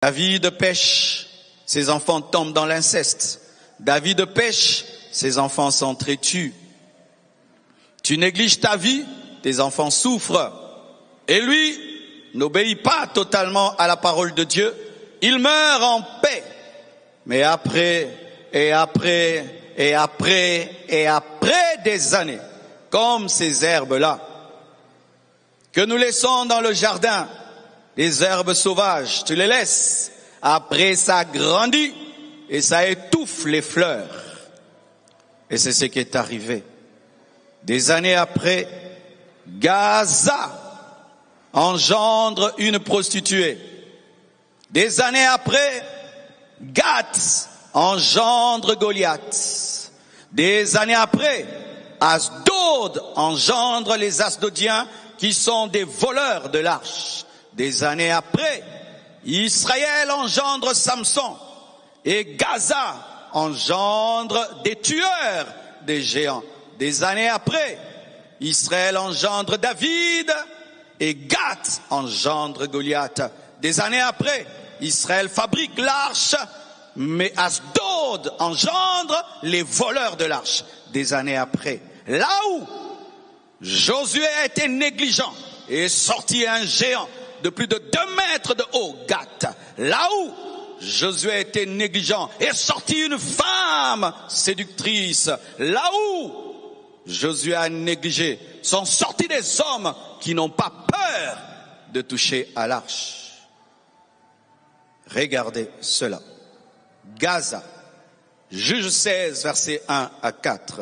David pêche, ses enfants tombent dans l'inceste. David pêche, ses enfants s'entretuent. Tu négliges ta vie, tes enfants souffrent. Et lui n'obéit pas totalement à la parole de Dieu. Il meurt en paix. Mais après des années, comme ces herbes-là, que nous laissons dans le jardin, les herbes sauvages, tu les laisses. Après, ça grandit et ça étouffe les fleurs. Et c'est ce qui est arrivé. Des années après, Gaza engendre une prostituée. Des années après, Gath engendre Goliath. Des années après, Asdod engendre les Asdodiens qui sont des voleurs de l'arche. Des années après, Israël engendre Samson et Gaza engendre des tueurs des géants. Des années après, Israël engendre David et Gath engendre Goliath. Des années après, Israël fabrique l'arche, mais Asdod engendre les voleurs de l'arche. Des années après, là où Josué a été négligent et est sorti un géant de plus de 2 mètres de haut, Gath. Là où Josué a été négligent et est sorti une femme séductrice. Là où Josué a négligé, sont sortis des hommes qui n'ont pas peur de toucher à l'arche. Regardez cela. Gaza, Juge 16, versets 1 à 4.